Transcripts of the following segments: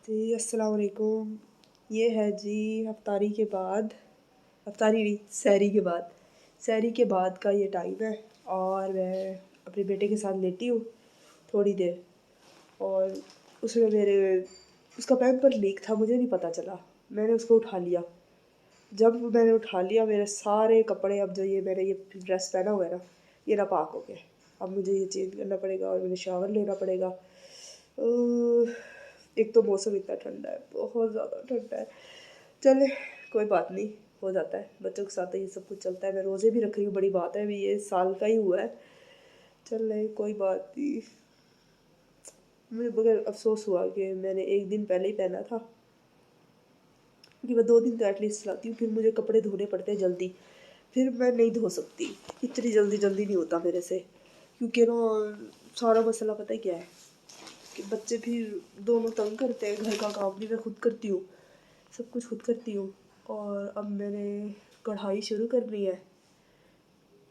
जी अस्सलाम वालेकुम। ये है जी अफ्तारी के बाद, अफ्तारी नहीं सहरी के बाद, सहरी के बाद का ये टाइम है और मैं अपने बेटे के साथ लेटी हूँ थोड़ी देर। और उसमें उसका पैम्पर लीक था, मुझे नहीं पता चला, मैंने उसको उठा लिया। जब मैंने उठा लिया मेरे सारे कपड़े, अब जो ये मैंने ये ड्रेस पहना हुआ है ना, ये नापाक हो गए। अब मुझे ये चेंज करना पड़ेगा और मुझे शावर लेना पड़ेगा। एक तो मौसम इतना ठंडा है, बहुत ज़्यादा ठंडा है। चले कोई बात नहीं, हो जाता है, बच्चों के साथ तो ये सब कुछ चलता है। मैं रोज़े भी रख रही हूँ, बड़ी बात है, अभी ये साल का ही हुआ है। चल रहे कोई बात नहीं। मुझे बगैर अफसोस हुआ कि मैंने एक दिन पहले ही पहना था, क्योंकि मैं 2 दिन तो एटलीस्ट चलाती हूँ, फिर मुझे कपड़े धोने पड़ते हैं जल्दी, फिर मैं नहीं धो सकती, इतनी जल्दी जल्दी नहीं होता मेरे से। क्योंकि ना सारा मसला पता है क्या है कि बच्चे फिर दोनों तंग करते हैं। घर का काम भी मैं खुद करती हूँ, सब कुछ खुद करती हूँ। और अब मैंने कढ़ाई शुरू करनी है।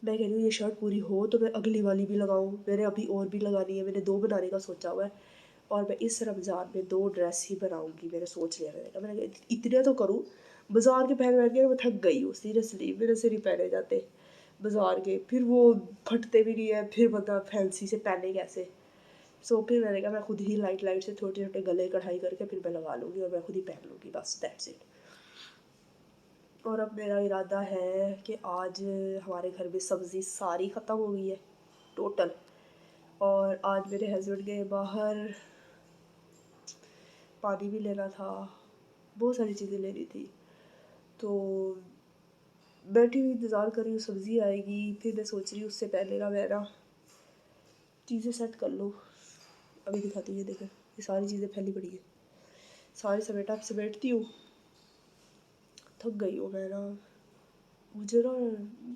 मैं कह रही हूँ ये शर्ट पूरी हो तो मैं अगली वाली भी लगाऊँ। मैंने अभी और भी लगानी है, मैंने 2 बनाने का सोचा हुआ है। और मैं इस रमज़ान में 2 ड्रेस ही बनाऊँगी, मैंने सोच लिया। मैंने कहा इतने तो करूँ, बाज़ार के पहन के मैं थक गई हूँ सीरियसली, मेरे से नहीं पहने जाते बाज़ार के, फिर वो फटते भी नहीं है, फिर बंदा फैंसी से पहने कैसे। सो फिर मैंने कहा मैं खुद ही लाइट लाइट से छोटे छोटे गले कढ़ाई करके फिर मैं लगा लूँगी और मैं खुद ही पहन लूँगी, बस दैट्स इट। और अब मेरा इरादा है कि आज हमारे घर में सब्ज़ी सारी ख़त्म हो गई है टोटल। और आज मेरे हस्बैंड गए बाहर, पानी भी लेना था, बहुत सारी चीज़ें लेनी थी। तो बैठी हुई इंतज़ार कर रही हूँ सब्ज़ी आएगी, फिर मैं सोच रही हूँ उससे पहले ना मैं ना चीज़ें सेट कर लूँ। अभी दिखाती हूँ, ये देखें, ये सारी चीज़ें फैली पड़ी है, सारी समेटती हूँ। थक गई हूँ मैं ना, मुझे ना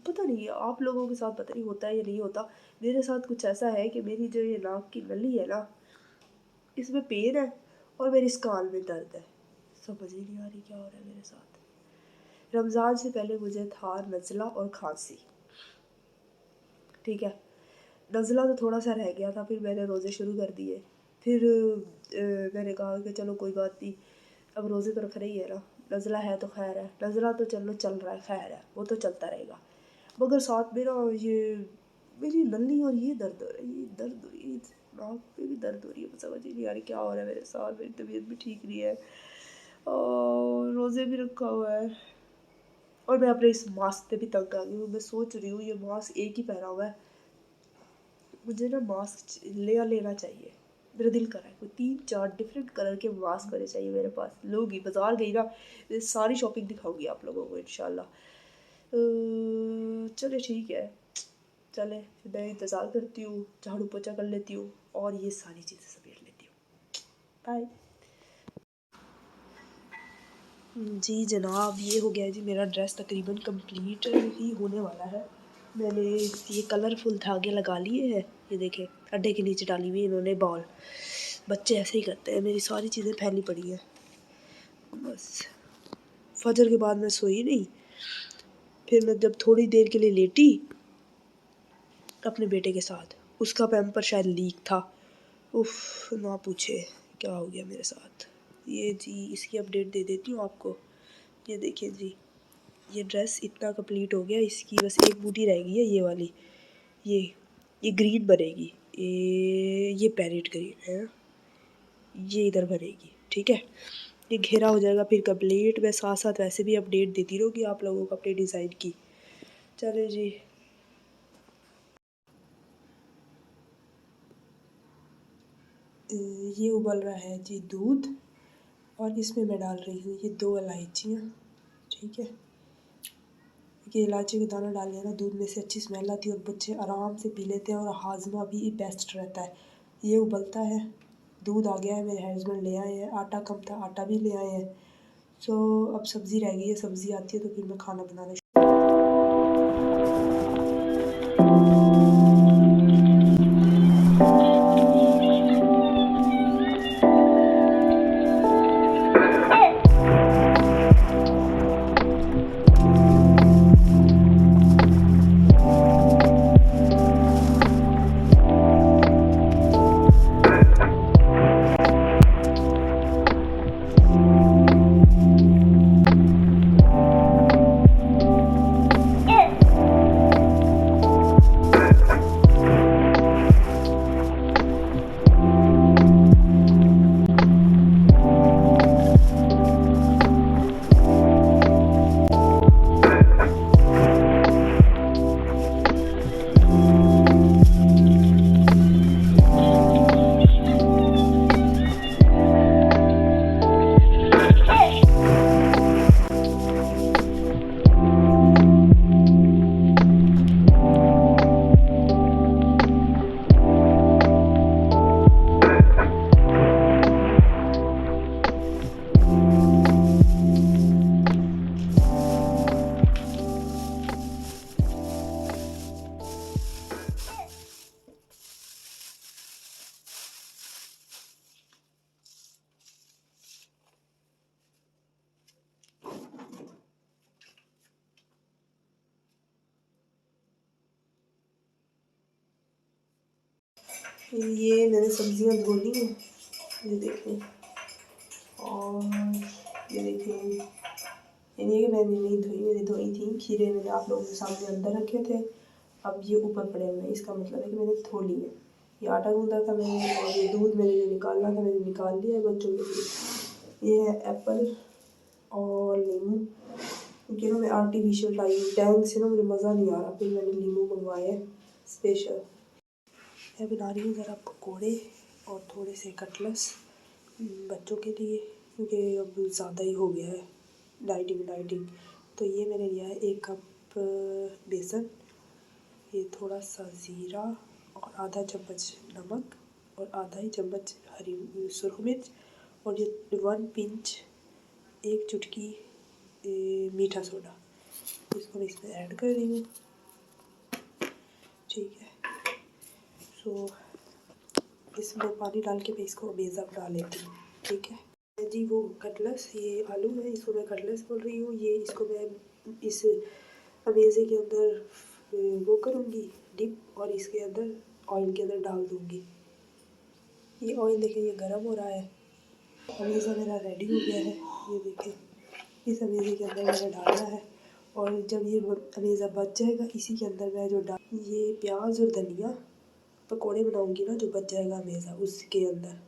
पता नहीं आप लोगों के साथ पता नहीं होता है या नहीं होता, मेरे साथ कुछ ऐसा है कि मेरी जो ये नाक की नली है ना, इसमें पेन है और मेरी स्काल में दर्द है। समझ ही नहीं आ रही क्या हो रहा है मेरे साथ। रमज़ान से पहले मुझे था नज़ला और खांसी, ठीक है। नज़ला तो थोड़ा सा रह गया था, फिर मैंने रोज़े शुरू कर दिए। फिर मैंने कहा कि चलो कोई बात नहीं, अब रोज़े तो रखना ही है ना, नज़ला है तो खैर है, नज़ला तो चलो चल रहा है, खैर है, वो तो चलता रहेगा। मगर साथ में ना ये मेरी नली और ये दर्द हो रही है, ये दर्द हो रही है, नाक पे भी दर्द हो रही है। समझ ही नहीं आ रही क्या हो रहा है मेरे साथ, मेरी तबीयत भी ठीक नहीं है और रोज़े भी रखा हुआ है। और मैं अपने इस मास्क से भी तंग आ गई हूँ। मैं सोच रही हूँ ये मास्क एक ही पहना हुआ है, मुझे ना मास्क लेना चाहिए। मेरा दिल कर रहा है कोई 3-4 डिफरेंट कलर के मास्क होने चाहिए मेरे पास। लूँगी, बाज़ार गई ना, सारी शॉपिंग दिखाऊंगी आप लोगों को इंशाल्लाह। चले ठीक है, चले मैं इंतज़ार करती हूँ, झाड़ू पोछा कर लेती हूँ और ये सारी चीज़ें समेट लेती हूँ। बाय। जी जनाब, ये हो गया जी मेरा ड्रेस तकरीबन कंप्लीट ही होने वाला है। मैंने ये कलरफुल धागे लगा लिए हैं, ये देखें अड्डे के नीचे डाली हुई इन्होंने बॉल। बच्चे ऐसे ही करते हैं। मेरी सारी चीज़ें फैली पड़ी हैं। बस फजर के बाद मैं सोई नहीं, फिर मैं जब थोड़ी देर के लिए लेटी अपने बेटे के साथ, उसका पैम्पर शायद लीक था। उफ, ना पूछे क्या हो गया मेरे साथ। ये जी इसकी अपडेट दे देती हूँ आपको। ये देखिए जी, ये ड्रेस इतना कंप्लीट हो गया, इसकी बस एक बूटी रह गई है, ये वाली, ये ग्रीन बनेगी, ये पैरेट ग्रीन है, ये इधर बनेगी, ठीक है। ये घेरा हो जाएगा फिर कंप्लीट। मैं साथ साथ वैसे भी अपडेट देती रहूँगी आप लोगों को अपने डिज़ाइन की। चले जी, ये उबल रहा है जी दूध, और इसमें मैं डाल रही हूँ ये 2 इलायचियाँ, ठीक है। ये इलायची के दाना डाल लेना, दूध में से अच्छी स्मेल आती है और बच्चे आराम से पी लेते हैं और हाजमा भी बेस्ट रहता है। ये उबलता है, दूध आ गया है, मेरे हस्बैंड ले आए हैं, आटा कम था आटा भी ले आए हैं। सो अब सब्ज़ी रह गई है, सब्ज़ी आती है तो फिर मैं खाना बनाना ये मैंने सब्जियां धो ली हैं, ये देखें। और ये देखें, ये नहीं कि मैंने नहीं धोई, मैंने धोई थी। खीरे मैंने आप लोगों के सामने अंदर रखे थे, अब ये ऊपर पड़े हुए हैं। इसका मतलब है कि मैंने धो ली है। ये आटा गूंदा था मैंने, और ये दूध मैंने जो निकालना था मैंने निकाल लिया है बच्चों के लिए। ये है एप्पल और नींबू, क्योंकि ना मैं आर्टिफिशियल टैंक से ना मुझे मज़ा नहीं आ रहा, फिर मैंने नींबू मंगवाए स्पेशल। मैं बना रही हूँ ज़रा पकोड़े और थोड़े से कटलेट्स बच्चों के लिए, क्योंकि अब ज़्यादा ही हो गया है डाइटिंग। तो ये मैंने लिया है 1 कप बेसन, ये थोड़ा सा ज़ीरा और आधा चम्मच नमक और आधा ही चम्मच हरी सुरख मिर्च, और ये 1 पिंच 1 चुटकी मीठा सोडा, इसको मैं इसमें ऐड कर रही हूँ। ठीक है, सो इसमें पानी डाल के मैं इसको अमेज़ा बना लेती हूँ। ठीक है जी। वो कटलेट्स, ये आलू है, इसको मैं कटलेट्स बोल रही हूँ। ये इसको मैं इस अमेज़े के अंदर वो करूँगी डिप, और इसके अंदर ऑयल के अंदर डाल दूँगी। ये ऑयल देखें, ये गर्म हो रहा है। अमेज़ा मेरा रेडी हो गया है, ये देखें। इस अमेज़े के अंदर मैंने डालना है, और जब ये अमेज़ा बच जाएगा, इसी के अंदर मैं जो ये प्याज और धनिया पकोड़े बनाऊंगी ना, जो बच जाएगा अमेज़ा उसके अंदर,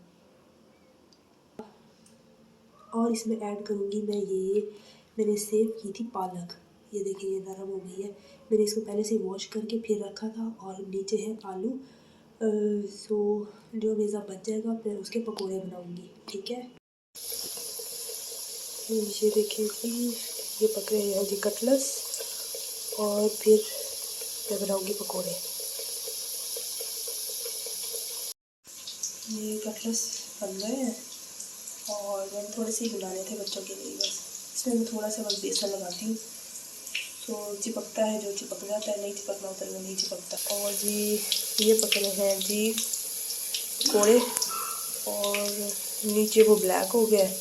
और इसमें ऐड करूंगी मैं ये मैंने सेव की थी पालक। ये देखिए ये नरम हो गई है। मैंने इसको पहले से वॉश करके फिर रखा था, और नीचे है आलू। सो जो अमेज़ा बच जाएगा फिर उसके पकोड़े बनाऊंगी। ठीक है, ये देखिए जी, ये पक रहे हैं जी कटलेट्स, और फिर मैं बनाऊंगी पकोड़े। ये कटलेट्स बन गए हैं, और मैंने थोड़े से ही बनाने थे बच्चों के लिए बस। इसमें मैं थोड़ा सा बस बेसन लगाती हूँ, तो चिपकता है, जो चिपक जाता है, नहीं चिपकना होता है वो नहीं चिपकता। और जी ये पकड़े हैं जी पकोड़े, और नीचे वो ब्लैक हो गया है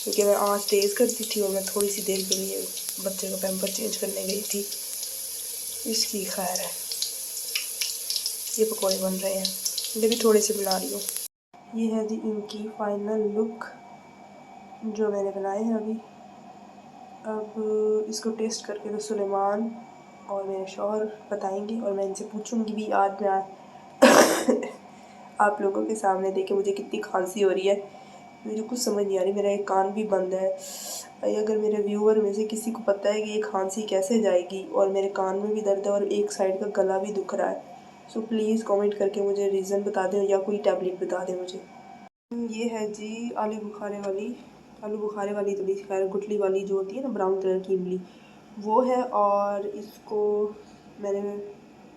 क्योंकि मैं आँच तेज़ करती थी, और मैं थोड़ी सी देर के लिए बच्चे का पैम्पर चेंज करने गई थी। इसकी खैर है, ये पकोड़े बन रहे हैं, मैं भी थोड़े से बना रही हूँ। ये है जी इनकी फाइनल लुक जो मैंने बनाए हैं अभी। अब इसको टेस्ट करके तो सुलेमान और मेरे शौहर बताएंगे, और मैं इनसे पूछूंगी भी आज मैं आप लोगों के सामने देखे मुझे कितनी खांसी हो रही है। मुझे कुछ समझ नहीं आ रही, मेरा एक कान भी बंद है। अगर मेरे व्यूअर में से किसी को पता है कि ये खांसी कैसे जाएगी, और मेरे कान में भी दर्द है और एक साइड का गला भी दुख रहा है, सो प्लीज़ कमेंट करके मुझे रीज़न बता दें, या कोई टैबलेट बता दें मुझे। ये है जी आलू बुखारे वाली तो नहीं, खैर गुठली वाली जो होती है ना ब्राउन कलर की इमली, वो है। और इसको मैंने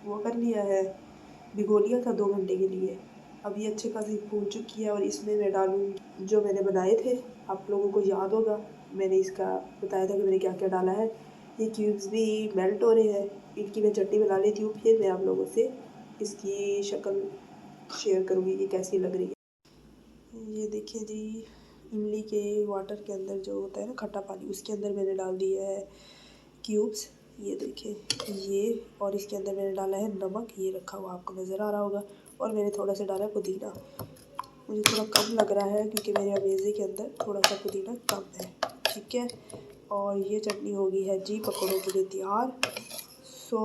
वो कर लिया है, भिगो लिया था 2 घंटे के लिए। अब ये अच्छे खासी फूल चुकी है, और इसमें मैं डालूँ जो मैंने बनाए थे। आप लोगों को याद होगा मैंने इसका बताया था कि मैंने क्या क्या डाला है। ये क्यूब्स भी मेल्ट हो रहे हैं, इनकी मैं चटनी बना लेती हूँ, फिर मैं आप लोगों से इसकी शक्ल शेयर करूँगी कि कैसी लग रही है। ये देखिए जी, इमली के वाटर के अंदर जो होता है ना खट्टा पानी, उसके अंदर मैंने डाल दिया है क्यूब्स, ये देखिए ये। और इसके अंदर मैंने डाला है नमक, ये रखा हुआ आपको नज़र आ रहा होगा। और मैंने थोड़ा सा डाला पुदीना, मुझे थोड़ा कम लग रहा है क्योंकि मेरे अमेज़े के अंदर थोड़ा सा पुदीना कम है। ठीक है, और ये चटनी हो गई है जी पकौड़ों के लिए तैयार। सो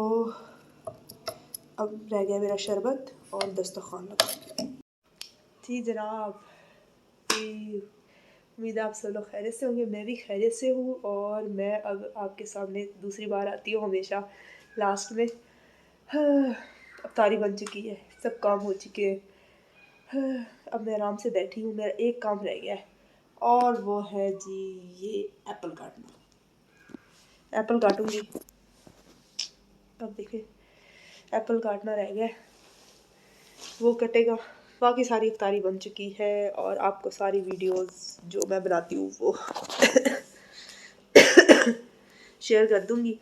अब रह गया मेरा शरबत और दस्तरखान लगा जी जनाब। उम्मीद है आप सब लोग खैरियत से होंगे, मैं भी खैरियत से हूँ। और मैं अब आपके सामने दूसरी बार आती हूँ हमेशा लास्ट में। अब तारी बन चुकी है, सब काम हो चुके हैं। अब मैं आराम से बैठी हूँ, मेरा एक काम रह गया है, और वो है जी ये एप्पल काटना। एप्पल काटूँगी, अब देखिए एप्पल काटना रह गया, वो कटेगा। बाकी सारी इफ्तारी बन चुकी है, और आपको सारी वीडियोस जो मैं बनाती हूँ वो शेयर कर दूँगी।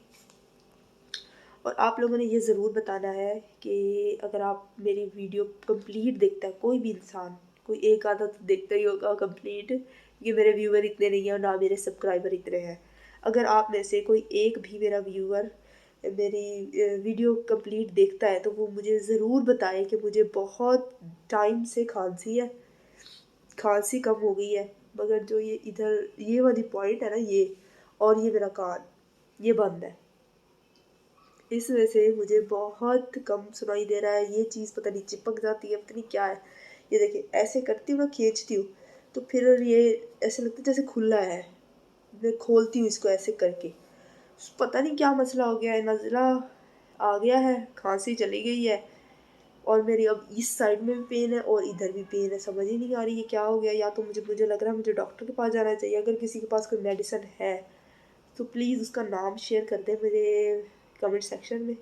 और आप लोगों ने ये ज़रूर बताना है कि अगर आप मेरी वीडियो कंप्लीट देखता है, कोई भी इंसान, कोई एक आधा तो देखता ही होगा कंप्लीट, क्योंकि मेरे व्यूअर इतने नहीं हैं और ना मेरे सब्सक्राइबर इतने हैं। अगर आप में से कोई एक भी मेरा व्यूअर मेरी वीडियो कंप्लीट देखता है तो वो मुझे ज़रूर बताए कि मुझे बहुत टाइम से खांसी है, खांसी कम हो गई है, मगर जो ये इधर ये वाली पॉइंट है ना, ये और ये मेरा कान ये बंद है, इस वजह से मुझे बहुत कम सुनाई दे रहा है। ये चीज़ पता नहीं चिपक जाती है, पता नहीं क्या है। ये देखिए ऐसे करती हूँ ना, खींचती हूँ तो फिर ये ऐसे लगता है जैसे खुला है। मैं खोलती हूँ इसको ऐसे करके, पता नहीं क्या मसला हो गया है, नज़ला आ गया है, खांसी चली गई है और मेरी अब इस साइड में भी पेन है और इधर भी पेन है। समझ ही नहीं आ रही है क्या हो गया। या तो मुझे लग रहा है मुझे डॉक्टर के पास जाना चाहिए। अगर किसी के पास कोई मेडिसिन है तो प्लीज़ उसका नाम शेयर कर दें मेरे कमेंट सेक्शन में।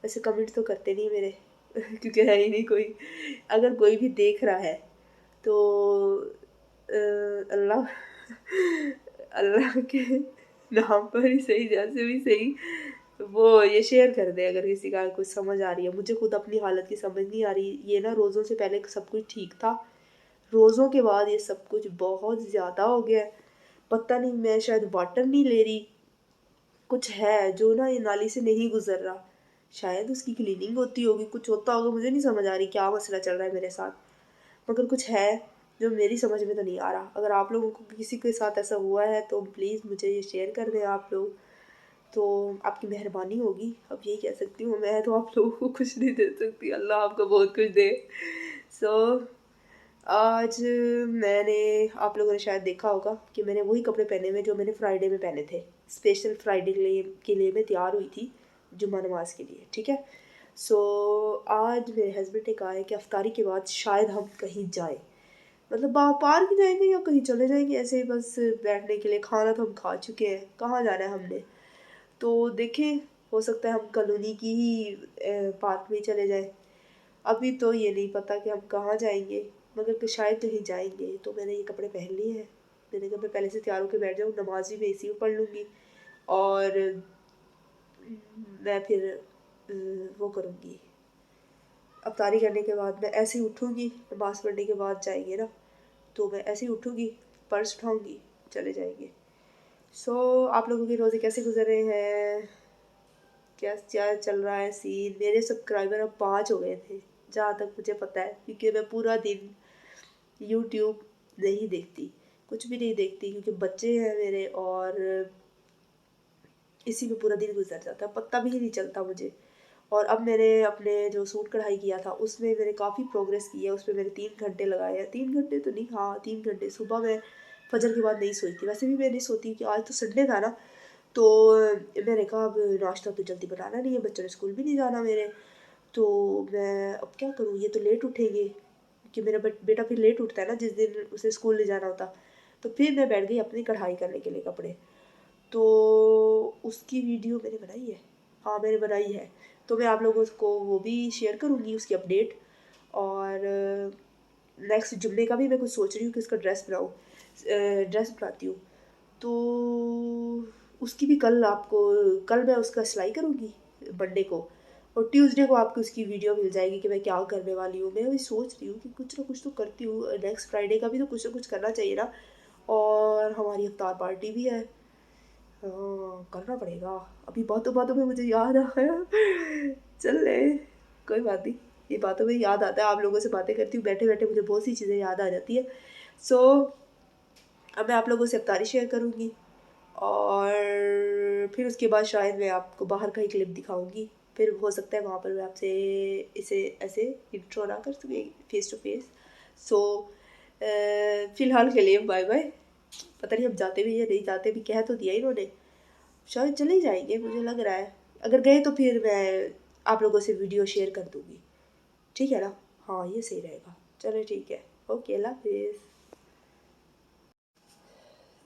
वैसे कमेंट तो करते नहीं मेरे क्योंकि है ही नहीं कोई। अगर कोई भी देख रहा है तो अल्लाह अल्लाह के नाम पर ही सही, जैसे भी सही, वो ये शेयर कर दे अगर किसी का कुछ समझ आ रही है। मुझे खुद अपनी हालत की समझ नहीं आ रही। ये ना रोज़ों से पहले सब कुछ ठीक था, रोज़ों के बाद ये सब कुछ बहुत ज़्यादा हो गया है। पता नहीं, मैं शायद वाटर नहीं ले रही, कुछ है जो ना ये नाली से नहीं गुजर रहा, शायद उसकी क्लीनिंग होती होगी, कुछ होता होगा, मुझे नहीं समझ आ रही क्या मसला चल रहा है मेरे साथ। मगर कुछ है जो मेरी समझ में तो नहीं आ रहा। अगर आप लोगों को किसी के साथ ऐसा हुआ है तो प्लीज़ मुझे ये शेयर कर दें आप लोग, तो आपकी मेहरबानी होगी। अब यही कह सकती हूँ, मैं तो आप लोगों को कुछ नहीं दे सकती, अल्लाह आपको बहुत कुछ दे। सो आज मैंने, आप लोगों ने शायद देखा होगा कि मैंने वही कपड़े पहने हुए जो मैंने फ्राइडे में पहने थे। स्पेशल फ्राइडे के लिए मैं तैयार हुई थी जुम्मा नमाज के लिए, ठीक है। सो आज मेरे हस्बैंड ने कहा है कि अफ्तारी के बाद शायद हम कहीं जाएं, मतलब पार्क जाएंगे या कहीं चले जाएंगे ऐसे ही बस बैठने के लिए। खाना तो हम खा चुके हैं, कहाँ जाना है हमने। तो देखें, हो सकता है हम कॉलोनी की ही पार्क में चले जाएं। अभी तो ये नहीं पता कि हम कहाँ जाएंगे, मगर कि शायद कहीं जाएंगे। तो मैंने ये कपड़े पहन लिए हैं। मैंने कहा मैं पहले से तैयार होकर बैठ जाऊँ, नमाज भी मैं इसी में पढ़ लूँगी और मैं फिर वो करूँगी। अफ्तारी करने के बाद मैं ऐसे ही उठूँगी, नमाज़ पढ़ने के बाद जाएंगे ना, तो मैं ऐसे ही उठूँगी, पर्स उठाऊँगी, चले जाएंगे। सो आप लोगों के रोज़े कैसे गुजर रहे हैं, क्या क्या चल रहा है सीन। मेरे सब्सक्राइबर अब 5 हो गए थे जहाँ तक मुझे पता है, क्योंकि मैं पूरा दिन यूट्यूब नहीं देखती, कुछ भी नहीं देखती, क्योंकि बच्चे हैं मेरे और इसी में पूरा दिन गुजर जाता है, पता भी नहीं चलता मुझे। और अब मैंने अपने जो सूट कढ़ाई किया था उसमें मैंने काफ़ी प्रोग्रेस की है। उसमें मैंने 3 घंटे लगाए हैं, 3 घंटे तो नहीं, हाँ 3 घंटे। सुबह मैं फजर के बाद नहीं सोई थी, वैसे भी मैं नहीं सोती कि आज तो संडे था ना। तो मैंने कहा अब नाश्ता तो जल्दी बनाना नहीं है, बच्चों ने स्कूल भी नहीं जाना मेरे, तो मैं अब क्या करूँ, ये तो लेट उठेंगे कि मेरा बेटा फिर लेट उठता है ना जिस दिन उसे स्कूल ले जाना होता। तो फिर मैं बैठ गई अपनी कढ़ाई करने के लिए कपड़े। तो उसकी वीडियो मैंने बनाई है, हाँ मैंने बनाई है, तो मैं आप लोगों को वो भी शेयर करूँगी उसकी अपडेट। और नेक्स्ट जुम्मे का भी मैं कुछ सोच रही हूँ कि उसका ड्रेस बनाऊँ, ड्रेस बनाती हूँ। तो उसकी भी कल मैं उसका सिलाई करूँगी मंडे को, और ट्यूसडे को आपको उसकी वीडियो मिल जाएगी कि मैं क्या करने वाली हूँ। मैं अभी सोच रही हूँ कि कुछ ना कुछ तो करती हूँ, नेक्स्ट फ्राइडे का भी तो कुछ ना कुछ करना चाहिए ना। और हमारी इफ्तार पार्टी भी है, हाँ करना पड़ेगा। अभी बातों बातों में मुझे याद आया चल ले, कोई बात नहीं, ये बातों में याद आता है, आप लोगों से बातें करती हूँ बैठे बैठे मुझे बहुत सी चीज़ें याद आ जाती है। सो अब मैं आप लोगों से इफ्तारी शेयर करूँगी और फिर उसके बाद शायद मैं आपको बाहर का ही क्लिप दिखाऊंगी। फिर हो सकता है वहाँ पर मैं आपसे इसे ऐसे इंट्रो ना कर सके फेस टू फेस। सो फ़िलहाल के लिए बाय बाय। पता नहीं हम जाते भी या नहीं जाते भी, कह तो दिया इन्होंने, शायद चले ही जाएंगे मुझे लग रहा है। अगर गए तो फिर मैं आप लोगों से वीडियो शेयर कर दूँगी, ठीक है ना। हाँ ये सही रहेगा, चलो ठीक है, ओके अल्लाह हाफिज़।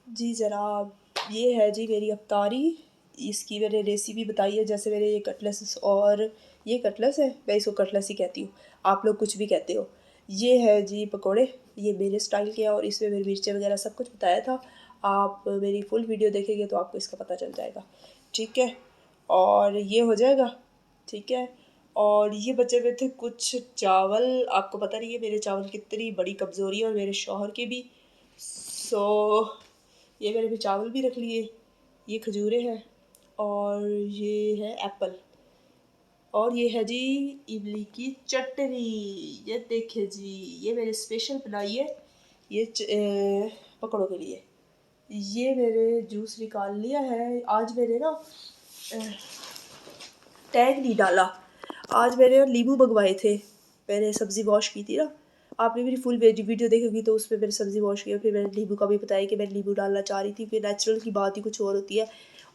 जी जनाब, ये है जी मेरी अफ्तारी। इसकी मैंने रेसिपी बताई है, जैसे मैंने ये कटलेस, और ये कटलेस है, मैं इसको कटलेस ही कहती हूँ, आप लोग कुछ भी कहते हो। ये है जी पकोड़े, ये मेरे स्टाइल के हैं और इसमें मेरी मिर्चें वगैरह सब कुछ बताया था। आप मेरी फुल वीडियो देखेंगे तो आपको इसका पता चल जाएगा, ठीक है। और ये हो जाएगा, ठीक है। और ये बचे हुए थे कुछ चावल, आपको पता नहीं है मेरे चावल की कितनी बड़ी कमज़ोरी है और मेरे शौहर की भी। सो ये मैंने भी चावल भी रख लिए, ये खजूरें हैं और ये है एप्पल, और ये है जी इमली की चटनी। ये देखिए जी, ये मैंने स्पेशल बनाई है ये पकड़ों के लिए। ये मैंने जूस निकाल लिया है। आज मैंने ना टैग नहीं डाला, आज मैंने नींबू मंगवाए थे। मैंने सब्ज़ी वॉश की थी ना, आपने मेरी फुल वीडियो देखोगी तो उसमें मैंने सब्ज़ी वॉश किया। फिर मैंने नींबू का भी बताया कि मैं नींबू डालना चाह रही थी। फिर नेचुरल की बात ही कुछ और होती है,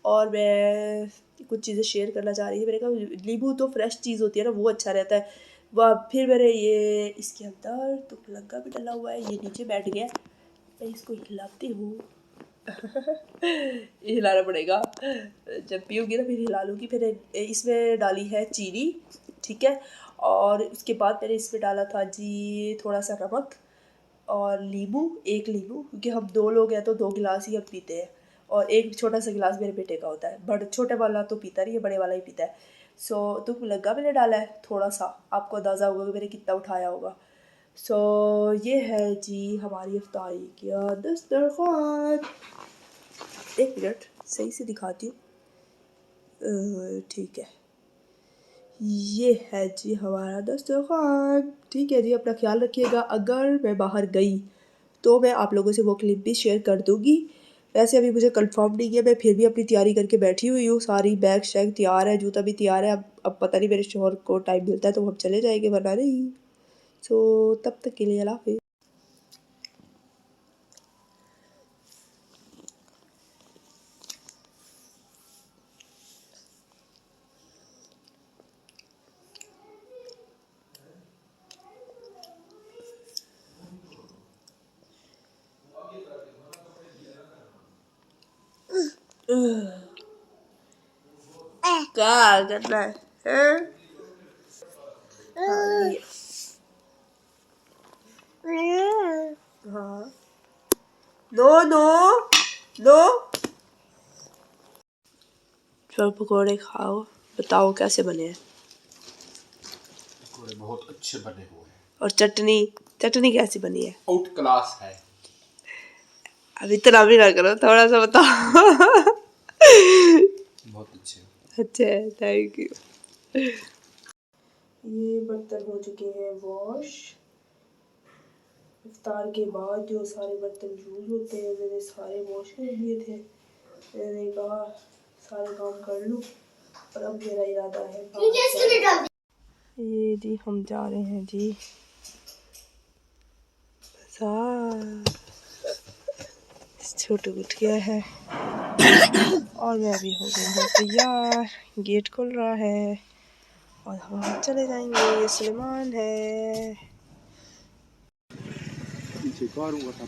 और मैं कुछ चीज़ें शेयर करना चाह रही थी। मैंने कहा नींबू तो फ्रेश चीज़ होती है ना, वो अच्छा रहता है। वह फिर मैंने ये इसके अंदर तुक लगा भी डला हुआ है, ये नीचे बैठ गया, मैं इसको हिलाती हूँ। हिलाना पड़ेगा, जब पीऊँगी ना फिर हिला लूँगी। फिर इसमें डाली है चीनी, ठीक है। और उसके बाद मैंने इसमें डाला था जी थोड़ा सा नमक और नींबू, एक नींबू, क्योंकि हम 2 लोग हैं तो 2 गिलास ही हम पीते हैं। और एक छोटा सा गिलास मेरे बेटे का होता है, बड़े छोटे वाला तो पीता नहीं है, बड़े वाला ही पीता है। सो तुक लगा मैंने डाला है थोड़ा सा, आपको अंदाज़ा होगा कि मैंने कितना उठाया होगा। सो ये है जी हमारी इफ्तारी का दस्तरखान। एक मिनट सही से दिखाती हूँ, ठीक है। ये है जी हमारा दस्तरखान, ठीक है जी। अपना ख्याल रखिएगा। अगर मैं बाहर गई तो मैं आप लोगों से वो क्लिप भी शेयर कर दूँगी। वैसे अभी मुझे कंफर्म नहीं है, मैं फिर भी अपनी तैयारी करके बैठी हुई हूँ। सारी बैग शैग तैयार है, जूता भी तैयार है। अब पता नहीं मेरे शोहर को टाइम मिलता है तो हम चले जाएंगे, वरना नहीं। सो तब तक के लिए अल्लाह हाफिज़। क्या करना है, हैं? हाँ, नो नो नो। चलो पकौड़े खाओ, बताओ कैसे बने हैं। पकौड़े बहुत अच्छे बने हुए हैं। और चटनी, चटनी कैसी बनी है? आउट क्लास है। अब इतना भी ना करो, थोड़ा सा बताओ। बहुत अच्छे। अच्छा है, थैंक यू। ये बर्तन हो चुके हैं वॉश। इफ्तार के बाद जो सारे बर्तन यूज होते हैं मैंने सारे वॉश कर दिए थे। मैंने कहा सारे काम कर लूँ, और अब मेरा इरादा है ये जी हम जा रहे हैं जी बाजार। छोटू उठ गया है और मैं भी हो गई हूँ तैयार। गेट खुल रहा है और हम चले जाएंगे। सुलेमान है। पीछे करूँगा था